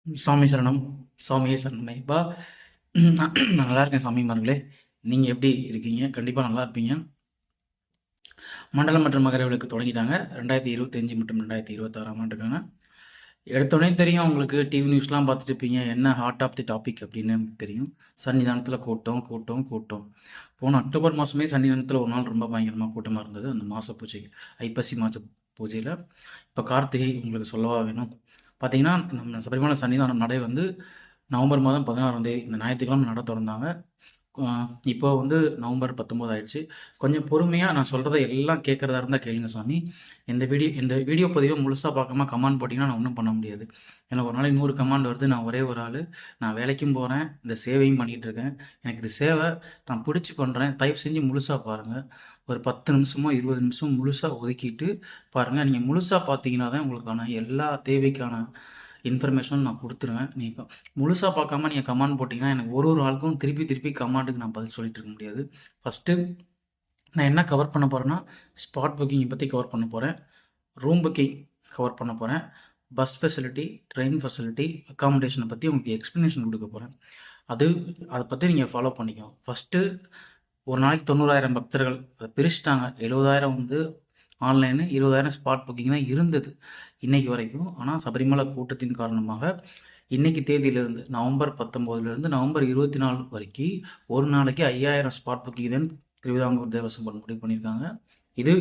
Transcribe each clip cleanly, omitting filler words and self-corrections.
சாமி சரணம். சாமியே சரணமைப்பா. நான் நல்லா இருக்கேன் சாமிமார்களே. நீங்கள் எப்படி இருக்கீங்க? கண்டிப்பாக நல்லா இருப்பீங்க. மண்டலம் மற்றும் மகர விளக்கு தொடங்கிட்டாங்க. 2025 மற்றும் 2026ஆம் ஆண்டுக்கான. எடுத்தோடனே தெரியும் உங்களுக்கு, டிவி நியூஸ்லாம் பார்த்துட்டு இருப்பீங்க. என்ன ஹார்ட் ஆஃப் தி டாபிக் அப்படின்னு தெரியும். சன்னிதானத்தில் கூட்டம் கூட்டம் கூட்டம். போன அக்டோபர் மாதமே சன்னிதானத்தில் ஒரு நாள் ரொம்ப பயங்கரமாக கூட்டமாக இருந்தது. அந்த மாத பூஜைக்கு, ஐப்பசி மாத பூஜையில். இப்போ கார்த்திகை உங்களுக்கு சொல்லவா வேணும். பார்த்தீங்கன்னா, நம்ம சபரிமலை சன்னிதானம் நடை வந்து நவம்பர் மாதம் 16ஆம் தேதி இந்த ஞாயிற்றுக்கிழமை நட திறந்தாங்க. இப்போ வந்து நவம்பர் 19 ஆயிடுச்சு. கொஞ்சம் பொறுமையாக நான் சொல்கிறத எல்லாம் கேட்குறதா இருந்தால் கேளுங்க சாமி. இந்த வீடியோ பதிவை முழுசாக பார்க்காம கமெண்ட் போட்டிங்கன்னா நான் ஒன்றும் பண்ண முடியாது. எனக்கு ஒரு நாளைக்கு 100 கமெண்ட் வருது. நான் ஒரே ஒரு ஆள். நான் வேலைக்கும் போகிறேன், இந்த சேவையும் பண்ணிகிட்ருக்கேன். எனக்கு இது சேவை, நான் பிடிச்சி பண்ணுறேன். தயவு செஞ்சு முழுசாக பாருங்கள். ஒரு 10 நிமிஷமோ 20 நிமிஷம் முழுசாக ஒதுக்கிட்டு பாருங்கள். நீங்கள் முழுசாக பார்த்தீங்கன்னா தான் உங்களுக்கான எல்லா தேவைக்கான இன்ஃபர்மேஷனும் நான் கொடுத்துருவேன். நீங்கள் முழுசாக பார்க்காம நீங்கள் கமெண்ட் போட்டிங்கன்னா எனக்கு ஒரு ஒரு ஆளுக்கும் திருப்பி திருப்பி கமெண்ட்டுக்கு நான் பதில் சொல்லிட்டு இருக்க முடியாது. ஃபஸ்ட்டு நான் என்ன கவர் பண்ண போகிறேன்னா, ஸ்பாட் புக்கிங்கை பற்றி கவர் பண்ண போகிறேன். ரூம் புக்கிங் கவர் பண்ண போகிறேன். பஸ் ஃபெசிலிட்டி, ட்ரெயின் ஃபெசிலிட்டி, அக்காமடேஷனை பற்றி உங்களுக்கு எக்ஸ்ப்ளனேஷன் கொடுக்க போகிறேன். அதை பற்றி நீங்கள் ஃபாலோ பண்ணிக்கோங்க. ஃபஸ்ட்டு ஒரு நாளைக்கு 90,000 பக்தர்கள் அதை பிரிச்சுட்டாங்க. 70,000 வந்து ஆன்லைனு, 20,000 ஸ்பாட் புக்கிங் தான் இருந்தது இன்றைக்கி வரைக்கும். ஆனால் சபரிமலை கூட்டத்தின் காரணமாக இன்றைக்கி தேதியிலிருந்து நவம்பர் 19 நவம்பர் 24 வரைக்கும் ஒரு நாளைக்கு 5,000 ஸ்பாட் புக்கிங் தான் திருவிதாங்கூர் தேவசம் போர்டு முடிவு பண்ணியிருக்காங்க. இது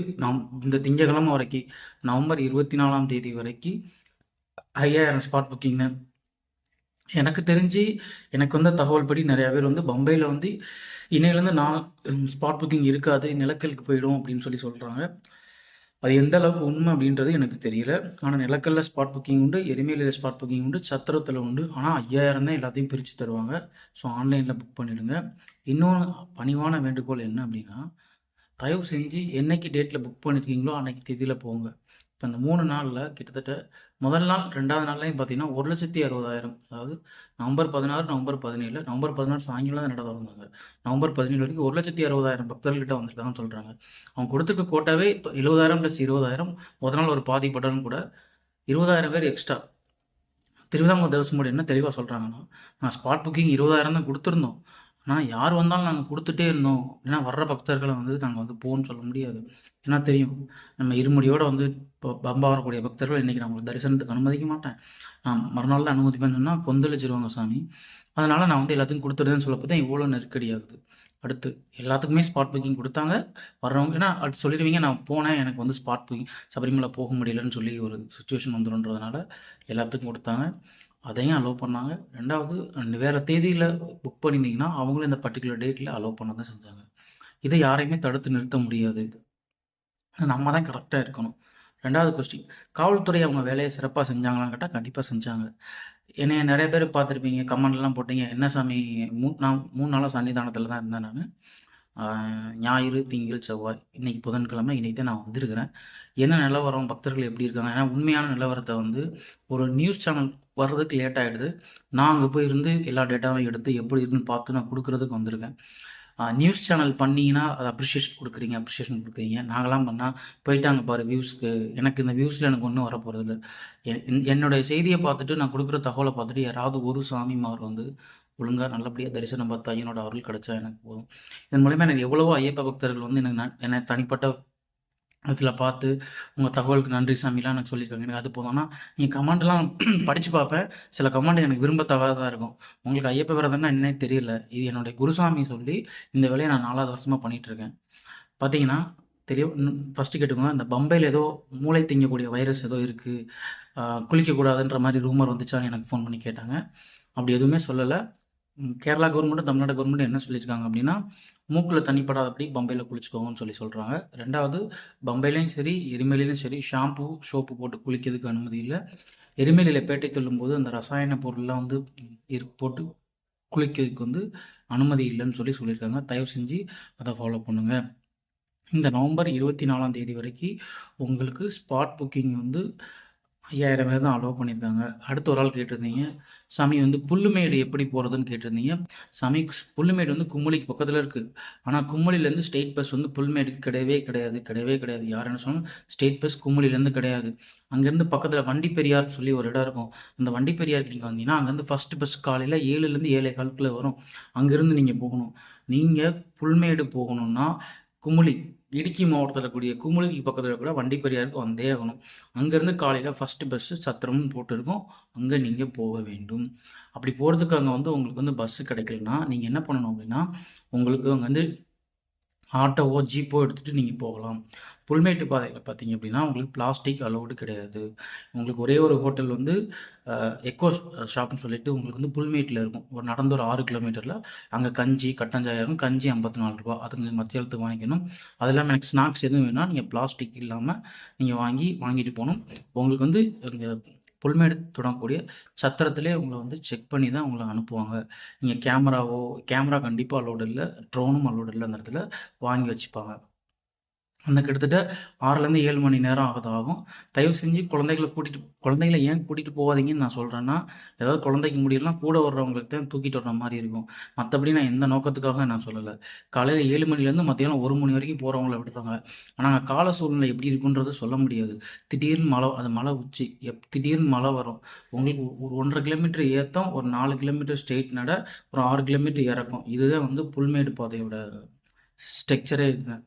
இந்த திங்கக்கிழமை வரைக்கும் நவம்பர் 24ஆம் தேதி வரைக்கும் 5,000 ஸ்பாட் புக்கிங் தான். எனக்கு தெரிஞ்சு எனக்கு வந்த தகவல் படி நிறையா பேர் வந்து பம்பையில் வந்து இன்னையிலேருந்து ஸ்பாட் புக்கிங் இருக்காது, நிலக்கலுக்கு போயிடும் அப்படின்னு சொல்கிறாங்க. அது எந்த அளவுக்கு உண்மை அப்படின்றது எனக்கு தெரியல. ஆனால் நிலக்கல்ல ஸ்பாட் புக்கிங் உண்டு, எரிமலையில் ஸ்பாட் புக்கிங் உண்டு, சத்திரத்தில் உண்டு. ஆனால் 5,000 தான் எல்லாத்தையும் பிரித்து தருவாங்க. ஸோ ஆன்லைனில் புக் பண்ணிவிடுங்க. இன்னொன்று பணிவான வேண்டுகோள் என்ன அப்படின்னா, தயவு செஞ்சு என்னைக்கு டேட்டில் புக் பண்ணியிருக்கீங்களோ அன்னைக்கு தேதியில் போங்க. இப்போ இந்த 3 நாளில் கிட்டத்தட்ட முதல் நாள் 2வது நாள்லையும் பார்த்தீங்கன்னா 1,60,000, அதாவது நவம்பர் 16, நவம்பர் 17, நவம்பர் 16 சாயங்காலம் தான் நட திறந்தாங்க. நவம்பர் 17 வரைக்கும் 1,60,000 பக்தர்கள்கிட்ட வந்திருக்காங்கன்னு சொல்கிறாங்க. அவங்க கொடுத்துருக்க கோட்டாவே 70,000 + 20,000. முதல் நாள் ஒரு பாதி பட்டன் கூட 20,000 பேர் எக்ஸ்ட்ரா. திருவிதாங்கூர் தேவசம் போர்டு என்ன தெளிவாக சொல்கிறாங்கன்னா, நான் ஸ்பாட் புக்கிங் 20,000 தான் கொடுத்துருந்தோம். ஆனால் யார் வந்தாலும் நாங்கள் கொடுத்துட்டே இருந்தோம். ஏன்னா வர்ற பக்தர்களை வந்து நாங்கள் வந்து போன்னு சொல்ல முடியாது. ஏன்னா தெரியும், நம்ம இருமுடியோடு வந்து இப்போ பம்பா வரக்கூடிய பக்தர்கள் இன்றைக்கி நான் உங்களுக்கு தரிசனத்துக்கு அனுமதிக்க மாட்டேன், நான் மறுநாள் தான் அனுமதிப்பேன்னு சொன்னால் கொந்தளிச்சிருவாங்க சாமி. அதனால் நான் வந்து எல்லாத்துக்கும் கொடுத்துருந்தேன்னு சொல்லப்போ தான் இவ்வளோ நெருக்கடியாகுது. அடுத்து எல்லாத்துக்குமே ஸ்பாட் புக்கிங் கொடுத்தாங்க. வர்றவங்க ஏன்னா அடுத்து சொல்லிடுவீங்க, நான் போனேன் எனக்கு வந்து ஸ்பாட் புக்கிங் சபரிமலை போக முடியலன்னு சொல்லி ஒரு சுச்சுவேஷன் வந்துடும்ன்றதுனால எல்லாத்துக்கும் கொடுத்தாங்க. அதையும் அலோவ் பண்ணாங்க. 2வது வேறு தேதியில் புக் பண்ணியிருந்தீங்கன்னா அவங்களும் இந்த பர்டிகுலர் டேட்டில் அலோவ் பண்ண தான் செஞ்சாங்க. இதை யாரையுமே தடுத்து நிறுத்த முடியாது. நம்ம தான் கரெக்டாக இருக்கணும். 2வது கொஸ்டின், காவல்துறை அவங்க வேலையை சிறப்பாக செஞ்சாங்களான்னு கேட்டால் கண்டிப்பாக செஞ்சாங்க. என்னைய நிறைய பேர் பார்த்துருப்பீங்க, கமெண்ட்லாம் போட்டீங்க, என்ன சாமி நான் 3 நாளாக சன்னிதானத்தில் தான் இருந்தேன் நான். ஞாயிறு, திங்கள், செவ்வாய், இன்றைக்கி புதன்கிழமை, இன்றைக்கி தான் நான் வந்திருக்கிறேன். என்ன நிலவரம், பக்தர்கள் எப்படி இருக்காங்க? ஏன்னா உண்மையான நிலவரத்தை வந்து ஒரு நியூஸ் சேனல் வர்றதுக்கு லேட் ஆகிடுது. நான் அங்கே போய் இருந்து எல்லா டேட்டாவையும் எடுத்து எப்படி இருக்குன்னு பார்த்து நான் கொடுக்குறதுக்கு வந்திருக்கேன். நியூஸ் சேனல் பண்ணிங்கன்னா அது அப்ரிஷியேஷன் கொடுக்குறீங்க. நாங்களாம் பண்ணால் போயிட்டாங்க பாரு வியூஸ்க்கு. எனக்கு இந்த வியூஸில் எனக்கு ஒன்றும் வரப்போகிறதில்ல. என்னுடைய செய்தியை பார்த்துட்டு, நான் கொடுக்குற தகவலை பார்த்துட்டு யாராவது ஒரு சாமிமார் வந்து ஒழுங்காக நல்லபடியாக தரிசனம் பார்த்து ஐயனோட அருள் கிடச்சா எனக்கு போதும். இதன் மூலயமா எனக்கு எவ்வளவோ ஐயப்ப பக்தர்கள் வந்து என்னை தனிப்பட்ட அதில் பார்த்து உங்கள் தகவலுக்கு நன்றி சாமிலாம் எனக்கு சொல்லியிருக்காங்க. எனக்கு அது போதும். ஆனால் நீங்கள் கமெண்ட்லாம் படித்து பார்ப்பேன். சில கமெண்ட் எனக்கு விரும்பத்தகாததாக இருக்கும். உங்களுக்கு ஐயப்ப விரதம்னா என்னன்னே தெரியல. இது என்னுடைய குருசாமி சொல்லி இந்த வேலையை நான் 4வது வருஷமாக பண்ணிகிட்ருக்கேன். பார்த்தீங்கன்னா தெரியும். ஃபஸ்ட்டு கேட்டுக்கோங்க, இந்த பம்பையில் ஏதோ மூளை திங்கக்கூடிய வைரஸ் ஏதோ இருக்குது, குளிக்கக்கூடாதுன்ற மாதிரி ரூமர் வந்துச்சான்னு எனக்கு ஃபோன் பண்ணி கேட்டாங்க. அப்படி எதுவுமே சொல்லலை. கேரளா கவர்மெண்ட்டும் தமிழ்நாடு கவர்மெண்ட்டும் என்ன சொல்லியிருக்காங்க அப்படின்னா, மூக்கில் தண்ணிப்படாதபடி பம்பையில் குளிச்சுக்கோங்கன்னு சொல்கிறாங்க. 2வது, பம்பையிலையும் சரி எரிமலையிலையும் சரி ஷாம்பு, சோப்பு போட்டு குளிக்கிறதுக்கு அனுமதி இல்லை. எரிமலையில் பேட்டை தள்ளும்போது அந்த ரசாயன பொருள்லாம் வந்து போட்டு குளிக்கிறதுக்கு வந்து அனுமதி இல்லைன்னு சொல்லியிருக்காங்க. தயவு செஞ்சு அதை ஃபாலோ பண்ணுங்கள். இந்த நவம்பர் 24ஆம் தேதி வரைக்கும் உங்களுக்கு ஸ்பாட் புக்கிங் வந்து 5000 பேர் தான் அலோவ் பண்ணியிருக்காங்க. அடுத்து ஒரு ஆள் கேட்டிருந்தீங்க, சாமி வந்து புல்லுமேடு எப்படி போறதுன்னு கேட்டிருந்தீங்க. சாமி புல்லுமேடு வந்து குமுளிக்கு பக்கத்துல இருக்கு. ஆனா குமுளிலேருந்து ஸ்டேட் பஸ் வந்து புல்லுமேடுக்கு கிடையவே கிடையாது, கிடையவே கிடையாது. யார் என்ன சொன்னாலும் ஸ்டேட் பஸ் குமுளிலேருந்து கிடையாது. அங்கேருந்து பக்கத்துல வண்டி பெரியார்ன்னு சொல்லி ஒரு இடம் இருக்கும். அந்த வண்டி பெரியாருக்கு நீங்க வந்தீங்கன்னா, அங்கேருந்து ஃபர்ஸ்ட் பஸ் காலையில 7லேருந்து 7:15க்குள்ள வரும். அங்கேருந்து நீங்க போகணும். நீங்க புல்மேடு போகணும்னா, குமுளி இடுக்கி மாவட்டத்தில் இருக்கக்கூடிய குமுளிக்கு பக்கத்தில் கூட வண்டி பெரியாருக்கு வந்தே ஆகணும். அங்கேருந்து காலையில் ஃபஸ்ட்டு பஸ்ஸு சத்திரம்னு போட்டிருக்கோம். அங்கே நீங்கள் போக வேண்டும். அப்படி போகிறதுக்கு அங்கே வந்து உங்களுக்கு வந்து பஸ்ஸு கிடைக்கலனா நீங்கள் என்ன பண்ணணும் அப்படின்னா, உங்களுக்கு அங்கே வந்து ஆட்டோவோ, ஜீப்போ எடுத்துகிட்டு நீங்கள் போகலாம். புல்மேட்டு பாதையில் பார்த்தீங்க அப்படின்னா, உங்களுக்கு பிளாஸ்டிக் அலோவ்டு கிடையாது. உங்களுக்கு ஒரே ஒரு ஹோட்டல் வந்து எக்கோ ஷாப்னு சொல்லிட்டு உங்களுக்கு வந்து புல்மேட்டில் இருக்கும். ஒரு நடந்து ஒரு 6 கிலோமீட்டரில் அங்கே கஞ்சி, கட்டன் சாயா இருக்கும். கஞ்சி ரூ. 54. அதுங்க மத்தியானத்துக்கு வாங்கிக்கணும். அது இல்லாமல் எனக்கு ஸ்நாக்ஸ் எதுவும் வேணும்னா, நீங்கள் பிளாஸ்டிக் இல்லாமல் நீங்கள் வாங்கிட்டு போகணும். உங்களுக்கு வந்து இங்கே புல்மேடு தொடங்கக்கூடிய சத்திரத்திலே உங்களை வந்து செக் பண்ணி தான் உங்களை அனுப்புவாங்க. நீங்கள் கேமரா கண்டிப்பாக அலோடு இல்லை. ட்ரோனும் அலோடு இல்லை. அந்த இடத்துல வாங்கி வச்சுப்பாங்க. அந்த கிட்டத்தட்ட 6லேருந்து 7 மணி நேரம் ஆகும். தயவு செஞ்சு குழந்தைகள ஏன் கூட்டிகிட்டு போகாதீங்கன்னு நான் சொல்கிறேன்னா, ஏதாவது குழந்தைக்கு முடியலனா கூட வர்றவங்களுக்கு தான் தூக்கிட்டு வர்ற மாதிரி இருக்கும். மற்றபடி நான் எந்த நோக்கத்துக்காக நான் சொல்லலை. காலையில் 7 மணிலேருந்து மத்தியானம் 1 மணி வரைக்கும் போகிறவங்கள விடுறாங்க. ஆனால் அங்கே கால சூழ்நிலை எப்படி இருக்குன்றது சொல்ல முடியாது. திடீர்னு அது மலை உச்சி. திடீர்னு மழை வரும். உங்களுக்கு ஒரு 1½ கிலோமீட்டர் ஏத்தம், ஒரு 4 கிலோமீட்டர் ஸ்ட்ரெயிட் நட, ஒரு 6 கிலோமீட்டர் இறக்கம். இதுதான் வந்து புல்மேடு பாதையோட ஸ்ட்ரக்சரே இதுதான்.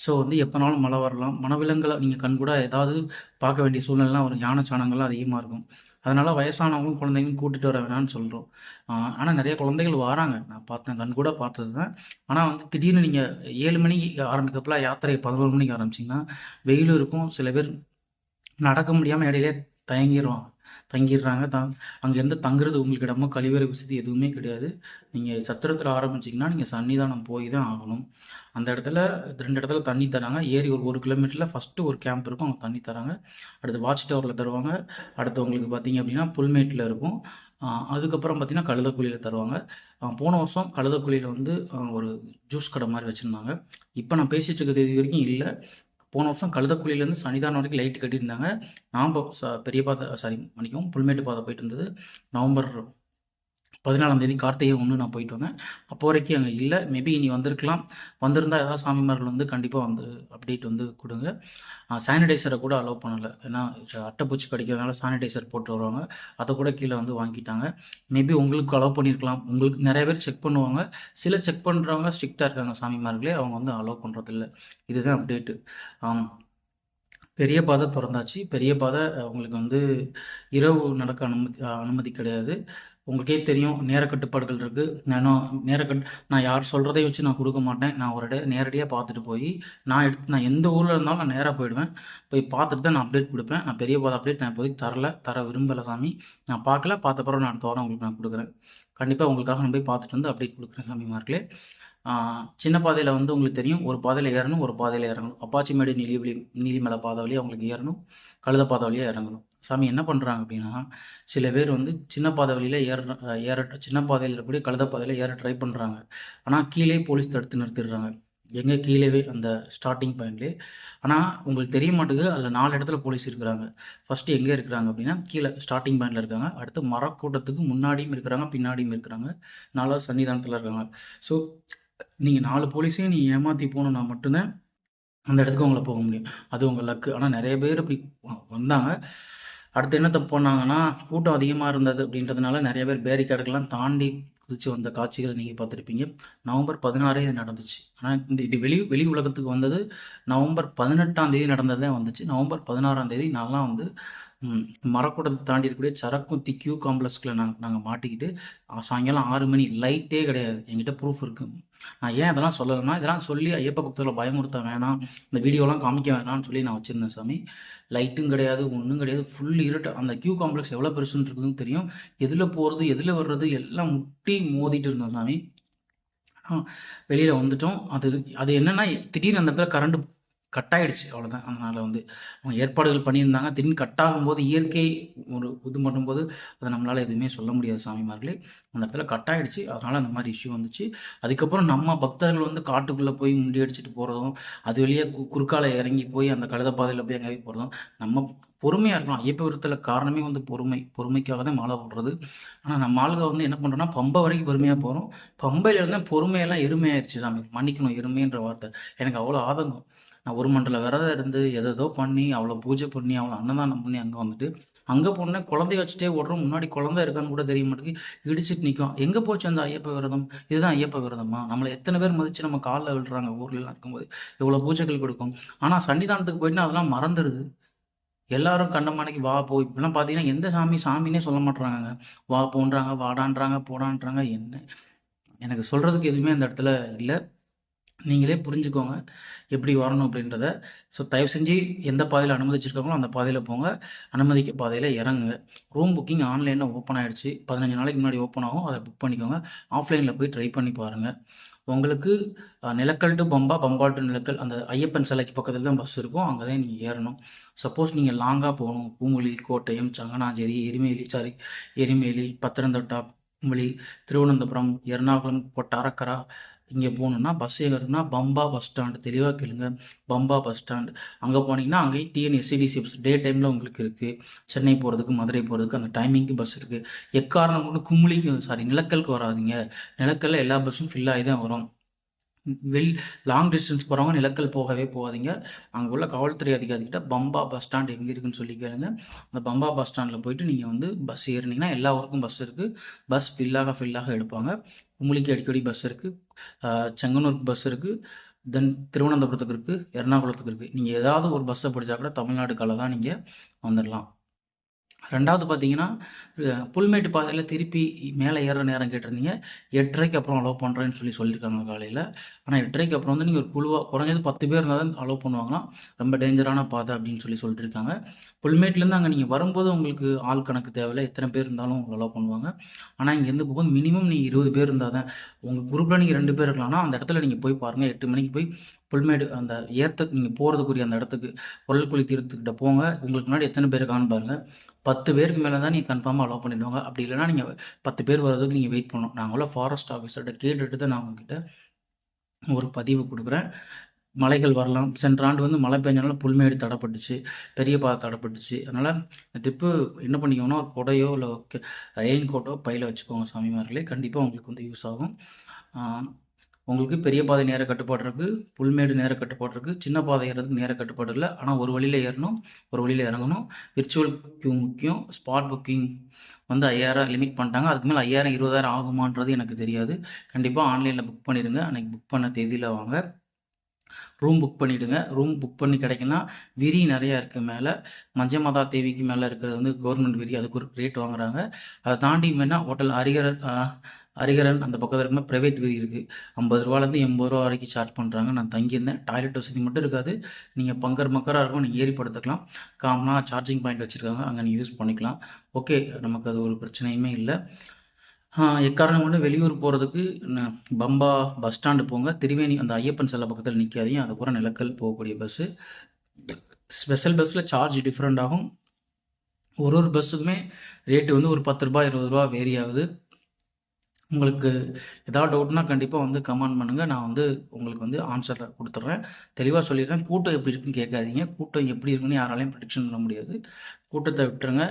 ஸோ வந்து எப்போனாலும் மழை வரலாம். வனவிலங்குகளை நீங்கள் கண்கூடா ஏதாவது பார்க்க வேண்டிய சூழ்நிலைலாம் வரும். யானை சாணங்கள்லாம் அதிகமாக இருக்கும். அதனால் வயசானவங்களும் குழந்தைங்களும் கூட்டிகிட்டு வர வேணாம்னு சொல்கிறோம். ஆனால் நிறைய குழந்தைகள் வராங்க. நான் பார்த்தேன், கண்கூடா பார்த்தது தான். ஆனால் வந்து திடீர்னு நீங்கள் 7 மணிக்கு ஆரம்பிக்கிறப்பலாம் யாத்திரை 11 மணிக்கு ஆரம்பிச்சிங்கன்னா, வெயிலும் இருக்கும். சில பேர் நடக்க முடியாமல் இடையிலே தங்கிடுறாங்க. அங்கே எந்த தங்குறது உங்களுக்கு இடமோ, கழிவறை வசதி எதுவுமே கிடையாது. நீங்கள் சத்திரத்தில் ஆரம்பிச்சிங்கன்னா, நீங்கள் சன்னிதானம் போய் தான் ஆகணும். அந்த இடத்துல 2 இடத்துல தண்ணி தராங்க. ஏரி ஒரு 1 கிலோமீட்டரில் ஃபஸ்ட்டு ஒரு கேம்ப் இருக்கும். அங்கே தண்ணி தராங்க. அடுத்து வாட்ச் டவரில் தருவாங்க. அடுத்து உங்களுக்கு பார்த்தீங்க அப்படின்னா, புல்மேட்டில் இருக்கும். அதுக்கப்புறம் பார்த்தீங்கன்னா, கழுதக்குழியில் தருவாங்க. போன வருஷம் கழுதக்குழியில் வந்து ஒரு ஜூஸ் கடை மாதிரி வச்சுருந்தாங்க. இப்போ நான் பேசிகிட்டு இருக்க தேதி வரைக்கும் இல்லை. போன வருஷம் கழுதக்குழியிலேருந்து சன்னிதானம் வரைக்கும் லைட் கட்டியிருந்தாங்க. நான் பெரிய பாதை மன்னிக்கவும், புல்மேட்டு பாதை போயிட்டு இருந்தது. நவம்பர் 14ஆம் கார்த்திகை 1 நான் போயிட்டு வந்தேன். அப்போ வரைக்கும் அங்கே இல்லை. மேபி இனி வந்திருக்கலாம். வந்திருந்தா ஏதாவது சாமிமார்கள் வந்து கண்டிப்பாக வந்து அப்டேட் வந்து கொடுங்க. சானிடைசரை கூட அலோவ் பண்ணலை. ஏன்னா அட்டைப்பூச்சி கடிக்கிறதுனால சானிடைசர் போட்டு வருவாங்க. அதை கூட கீழே வந்து வாங்கிட்டாங்க. மேபி உங்களுக்கு அலோவ் பண்ணியிருக்கலாம். உங்களுக்கு நிறைய பேர் செக் பண்ணுவாங்க. சில செக் பண்ணுறவங்க ஸ்ட்ரிக்டாக இருக்காங்க சாமிமார்களே. அவங்க வந்து அலோவ் பண்ணுறதில்ல. இதுதான் அப்டேட்டு. பெரிய பாதை திறந்தாச்சு. பெரிய பாதை உங்களுக்கு வந்து இரவு நடக்க அனுமதி கிடையாது. உங்களுக்கே தெரியும், நேர கட்டுப்பாடுகள் இருக்குது. நான் யார் சொல்கிறதை வச்சு நான் கொடுக்க மாட்டேன். நான் ஒரு நேரடியாக பார்த்துட்டு போய் நான் எந்த ஊரில் இருந்தாலும் நான் நேராக போயிடுவேன். போய் பார்த்துட்டு தான் நான் அப்டேட் கொடுப்பேன். நான் பெரிய பாதை அப்டேட் நான் இப்போதைக்கு தர விரும்பலை சாமி. நான் பார்த்த பிறகு நான் அடுத்த வாரம் உங்களுக்கு நான் கொடுக்குறேன். கண்டிப்பாக உங்களுக்காக நான் போய் பார்த்துட்டு வந்து அப்டேட் கொடுக்குறேன் சாமிமார்களே. சின்ன பாதையில் வந்து உங்களுக்கு தெரியும், ஒரு பாதையில் ஏறணும், ஒரு பாதையில் இறங்கணும். அப்பாச்சிமேடு நீலிமலை பாதை வழியாக உங்களுக்கு ஏறணும், கழுத பாதை வழியாக இறங்கணும். சாமி என்ன பண்ணுறாங்க அப்படின்னா, சில பேர் வந்து சின்ன பாதை வழியில் சின்ன பாதையில் இருக்கக்கூடிய கழுத பாதையில் ஏற ட்ரை பண்ணுறாங்க. ஆனால் கீழே போலீஸ் தடுத்து நிறுத்திடுறாங்க. எங்கே கீழேவே அந்த ஸ்டார்டிங் பாயிண்ட்லேயே. ஆனால் உங்களுக்கு தெரிய மாட்டேங்குது, அதில் 4 இடத்துல போலீஸ் இருக்கிறாங்க. ஃபஸ்ட்டு எங்கே இருக்கிறாங்க அப்படின்னா, கீழே ஸ்டார்டிங் பாயிண்டில் இருக்காங்க. அடுத்து மரக்கூட்டத்துக்கு முன்னாடியும் இருக்கிறாங்க, பின்னாடியும் இருக்கிறாங்க. 4வது சன்னிதானத்தில் இருக்காங்க. ஸோ நீங்கள் 4 போலீஸையும் ஏமாற்றி போகணுன்னா மட்டும்தான் அந்த இடத்துக்கு உங்களை போக முடியும். அது உங்கள் லக்கு. ஆனால் நிறைய பேர் இப்படி வந்தாங்க. அடுத்து என்ன தப்பு பண்ணாங்கன்னா, கூட்டம் அதிகமாக இருந்தது அப்படின்றதுனால நிறைய பேர் பேரிகார்டுகள்லாம் தாண்டி குதிச்சு வந்த காட்சிகளை நீங்கள் பார்த்துருப்பீங்க. நவம்பர் 16 இது நடந்துச்சு. ஆனால் இது வெளி உலகத்துக்கு வந்தது நவம்பர் 18ஆம் தேதி நடந்தது தான் வந்துச்சு. நவம்பர் 16ஆம் தேதி நான்லாம் வந்து மரக்கூடத்தை தாண்டி இருக்கக்கூடிய சரக்குத்தி கியூ காம்ப்ளெக்ஸ்குள்ள நாங்கள் மாட்டிக்கிட்டு சாயங்காலம் 6 மணி, லைட்டே கிடையாது. என்கிட்ட ப்ரூஃப் இருக்குது. நான் ஏன் அதெல்லாம் சொல்லலைன்னா, இதெல்லாம் சொல்லி ஐயப்ப பக்தர்களை பயமுறுத்த வேணாம், இந்த வீடியோலாம் காமிக்க வேணாம்னு சொல்லி நான் வச்சுருந்தேன் சாமி. லைட்டும் கிடையாது, ஒன்றும் கிடையாது, ஃபுல் இருட்டு. அந்த கியூ காம்ப்ளெக்ஸ் எவ்வளோ பெருசுன்னு இருக்குதுன்னு தெரியும். எதில் போகிறது எதில் வர்றது எல்லாம் முட்டி மோதிட்டு இருந்தோம் சாமி. வெளியில் வந்துட்டோம். அது என்னென்னா, திடீர்னு அந்த இடத்துல கரண்ட் கட் ஆயிடுச்சு அவ்வளோதான். அதனால வந்து அவங்க ஏற்பாடுகள் பண்ணியிருந்தாங்க. திடீர்னு கட் ஆகும்போது இயற்கை ஒரு இது பண்ணும்போது அத நம்மளால எதுவுமே சொல்ல முடியாது சாமிமார்களே. அந்த இடத்துல கட் ஆயிடுச்சு. அதனால அந்த மாரி இஷ்யூ வந்துச்சு. அதுக்கப்புறம் நம்ம பக்தர்கள் வந்து காட்டுக்குள்ள போய் முண்டி அடிச்சுட்டு போறதும், அது வழியா குறுக்கால இறங்கி போய் அந்த கழுத பாதையில போய் எங்கேயோ போறதும், நம்ம பொறுமையா இருக்கலாம். ஐயப்ப விரதத்துல காரணமே வந்து பொறுமை. பொறுமைக்காக தான் மாலை போடுறது. ஆனா நம்ம ஆளுங்க வந்து என்ன பண்றோம்னா, பம்பை வரைக்கும் பொறுமையா போறோம். பம்பையில இருந்து பொறுமையெல்லாம் எருமையாயிருச்சு சாமி. மன்னிக்கணும் எருமைன்ற வார்த்தை. எனக்கு அவ்வளோ ஆதங்கம். நான் ஒரு மண்டல விரதம் இருந்து ஏதேதோ பண்ணி, அவ்வளோ பூஜை பண்ணி, அவ்வளோ அன்னதானம் பண்ணி அங்க வந்துட்டு, அங்க போனோனே குழந்தைய வச்சுட்டே ஓடுறோம். முன்னாடி குழந்தை இருக்கான்னு கூட தெரிய மாட்டேங்குது. இடிச்சிட்டு நிக்கும். எங்க போச்சு அந்த ஐயப்ப விரதம்? இதுதான் ஐயப்ப விரதமா? நம்மள எத்தன பேர் மதிச்சு நம்ம கால்ல விழுறாங்க ஊர்லலாம் இருக்கும்போது. எவ்வளோ பூஜைகள் கொடுக்கும். ஆனா சன்னிதானத்துக்கு போயிட்டா அதெல்லாம் மறந்துருது. எல்லாரும் கண்டமானைக்கு வா, போ இப்பலாம் பார்த்தீங்கன்னா, எந்த சாமி சாமின்னே சொல்ல மாட்றாங்கங்க. வா போன்றாங்க, வாடான்றாங்க, போடான்றாங்க. என்ன எனக்கு சொல்றதுக்கு எதுவுமே அந்த இடத்துல இல்ல. நீங்களே புரிஞ்சுக்கோங்க. எப்படி வரணும் அப்படின்றத. ஸோ தயவு செஞ்சு எந்த பாதையில அனுமதிச்சிருக்காங்களோ அந்த பாதையில போங்க. அனுமதிக்க பாதையில இறங்குங்க. ரூம் புக்கிங் ஆன்லைன்ல ஓப்பன் ஆயிடுச்சு. 15 நாளைக்கு முன்னாடி ஓப்பன் ஆகும். அத புக் பண்ணிக்கோங்க. ஆஃப்லைன்ல போய் ட்ரை பண்ணி பாருங்க. உங்களுக்கு நிலக்கல் டூ பம்பா, பம்பா டூ நிலக்கல் அந்த ஐயப்பன் சிலைக்கு பக்கத்துல தான் பஸ் இருக்கும். அங்க தான் நீங்க ஏறணும். சப்போஸ் நீங்க லாங்கா போகணும். பூங்குழி, கோட்டயம், சங்கனாஞ்சேரி, எரிமேலி, பத்திரந்தட்டா, குமுளி, திருவனந்தபுரம், எர்ணாகுளம், கொட்டாரக்கரா இங்கே போகணுன்னா பஸ் எங்கே இருக்குன்னா பம்பா பஸ் ஸ்டாண்டு. தெளிவாக கேளுங்க. Pamba bus stand. அங்கே போனீங்கன்னா அங்கேயும் டிஎன்எஸ்சிடிசி பஸ் டே டைமில் உங்களுக்கு இருக்குது. சென்னை போகிறதுக்கு, மதுரை போகிறதுக்கு அந்த டைமிங்க்கு பஸ் இருக்குது. எக்காரணம் கொண்டு குமுளிக்கு நிலக்கலுக்கு வராதீங்க. நிலக்கல்ல எல்லா பஸ்ஸும் ஃபில் ஆகி தான் வரும். லாங் டிஸ்டன்ஸ் போகிறவங்க நிலக்கல் போகவே போகாதீங்க. அங்கே உள்ள காவல்துறை அதிகாரிகிட்ட பம்பா பஸ் ஸ்டாண்ட் எங்கே இருக்குன்னு சொல்லி கேளுங்க. அந்த பம்பா பஸ் ஸ்டாண்டில் போயிட்டு நீங்கள் வந்து பஸ் ஏறினீங்கன்னா எல்லா ஊருக்கும் பஸ் இருக்குது. பஸ் ஃபில்லாக எடுப்பாங்க. குமுளிக்கு அடிக்கடி பஸ் இருக்குது. செங்கனூருக்கு பஸ் இருக்குது. தென் திருவனந்தபுரத்துக்கு இருக்குது. எர்ணாகுளத்துக்கு இருக்குது. நீங்கள் ஏதாவது ஒரு பஸ்ஸை பிடிச்சா கூட தமிழ்நாட்டுக்கு தான் நீங்கள் வந்துடலாம். 2வது பார்த்தீங்கன்னா, புல்மேட்டு பாதையில திருப்பி மேலே ஏறுற நேரம் கேட்டிருந்தீங்க. 8:30க்கு அப்புறம் அலோவ் பண்ணுறேன்னு சொல்லியிருக்காங்க காலையில. ஆனா 8:30க்கு அப்புறம் வந்து நீங்க ஒரு குழுவா குறைஞ்சது 10 பேர் இருந்தா தான் அலோவ் பண்ணுவாங்களாம். ரொம்ப டேஞ்சரான பாதை அப்படின்னு சொல்லிட்டு இருக்காங்க. புல்மேட்லேருந்து அங்க நீங்க வரும்போது உங்களுக்கு ஆள் கணக்கு தேவையில்ல. எத்தனை பேர் இருந்தாலும் உங்கள அலோவ் பண்ணுவாங்க. ஆனா இங்கேருந்து போகும்போது மினிமம் நீங்க 20 பேர் இருந்தா தான். உங்க குரூப்ல நீங்க 2 பேர் இருக்கலாம்னா, அந்த இடத்துல நீங்க போய் பாருங்க. 8 மணிக்கு போய் புல்மேடு அந்த ஏர்த்துக்கு நீங்க போறதுக்குரிய அந்த இடத்துக்கு குழல்குழி தீர்த்தத்துக்கிட்ட போங்க. உங்களுக்கு முன்னாடி எத்தனை பேர் இருக்காங்கன்னு பாருங்க. 10 பேருக்கு மேல தான் நீங்க கன்ஃபார்மா அலோவ் பண்ணிடுவாங்க. அப்படி இல்லன்னா நீங்க 10 பேர் வர்றதுக்கு நீங்க வெயிட் பண்ணணும். நாங்கலாம் ஃபாரஸ்ட் ஆஃபீஸர்ட்ட கேட்டுட்டு தான் நான் உங்ககிட்ட ஒரு பதிவு குடுக்குறேன். மழைகள் வரலாம். சென்ற ஆண்டு வந்து மழை பெஞ்சனால புல்மேடு தடைப்பட்டுச்சு. பெரிய பாதை தடைப்பட்டுச்சு. அதனால இந்த ட்ரிப்பு என்ன பண்ணிக்கோங்கன்னா, ஒரு கொடையோ இல்ல ரெயின் கோட்டோ பையில வச்சுக்கோங்க சாமிமார்களே. கண்டிப்பா உங்களுக்கு வந்து யூஸ் ஆகும். ஆ உங்களுக்கு பெரிய பாதை நேர கட்டுப்பாடு இருக்கு. புல்மேடு நேர கட்டுப்பாடு இருக்கு. சின்ன பாதை ஏறுறதுக்கு நேர கட்டுப்பாடு இல்ல. ஆனா ஒரு வழியில ஏறணும், ஒரு வழியில இறங்கணும். விர்ச்சுவல் கியூ முக்கியம். ஸ்பாட் புக்கிங் வந்து 5000 லிமிட் பண்ணிட்டாங்க. அதுக்கு மேல 5000, 20,000 ஆகுமான்றது எனக்கு தெரியாது. கண்டிப்பா ஆன்லைன்ல புக் பண்ணிடுங்க. அன்னைக்கு புக் பண்ண தேதியில வாங்க. ரூம் புக் பண்ணிவிடுங்க. ரூம் புக் பண்ணி கிடைக்குன்னா, விரி நிறையா இருக்குது மேலே. மஞ்சமாதா தேவிக்கு மேலே இருக்கிறது வந்து கவர்மெண்ட் விரி. அதுக்கு ஒரு ரேட் வாங்குறாங்க. அதை தாண்டி வேணால் ஹோட்டல் ஹரிகரன் அந்த பக்கத்தில் இருக்கும்போது ப்ரைவேட் விரி இருக்குது. ரூ. 50லேருந்து ரூ. 80 வரைக்கும் சார்ஜ் பண்ணுறாங்க. நான் தங்கியிருந்தேன். டாய்லெட் வசதி மட்டும் இருக்காது. நீங்கள் மக்கராக இருக்கும். நீங்கள் ஏறி படுத்துக்கலாம். காமனா சார்ஜிங் பாயிண்ட் வச்சுருக்காங்க. அங்கே நீங்கள் யூஸ் பண்ணிக்கலாம். ஓகே, நமக்கு அது ஒரு பிரச்சனையுமே இல்லை. எக்காரணம் கொண்டு வெளியூர் போகிறதுக்கு பம்பா பஸ் ஸ்டாண்டு போங்க. திரிவேணி அந்த ஐயப்பன் சிலை பக்கத்தில் நிற்காதீங்க. அதுக்கப்புறம் நிலக்கல் போகக்கூடிய பஸ்ஸு. ஸ்பெஷல் பஸ்ஸில் சார்ஜ் டிஃப்ரெண்ட் ஆகும். ஒரு பஸ்ஸுக்குமே ரேட்டு வந்து ஒரு ரூ. 10 ரூ. 20 வேரி ஆகுது. உங்களுக்கு ஏதாவது டவுட்னா கண்டிப்பாக வந்து கமெண்ட் பண்ணுங்கள். நான் வந்து உங்களுக்கு வந்து ஆன்சர் கொடுத்துட்றேன். தெளிவாக சொல்லிடுறேன். கூட்டம் எப்படி இருக்குன்னு கேட்காதீங்க. கூட்டம் எப்படி இருக்குன்னு யாராலையும் ப்ரெடிக்ஷன் பண்ண முடியாது. கூட்டத்தை விட்டுருங்க.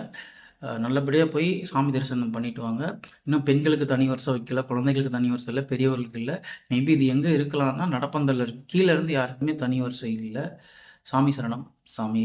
நல்லபடியாக போய் சாமி தரிசனம் பண்ணிட்டு வாங்க. இன்னும் பெண்களுக்கு தனி வரிசை வைக்கல, குழந்தைகளுக்கு தனி வரிசை இல்லை, பெரியவர்களுக்கு இல்லை. மேபி இது எங்கே இருக்கலாம்னா நடப்பந்தலில் இருக்குது. கீழே இருந்து யாருக்குமே தனி வரிசை இல்லை. சாமி சரணம். சாமி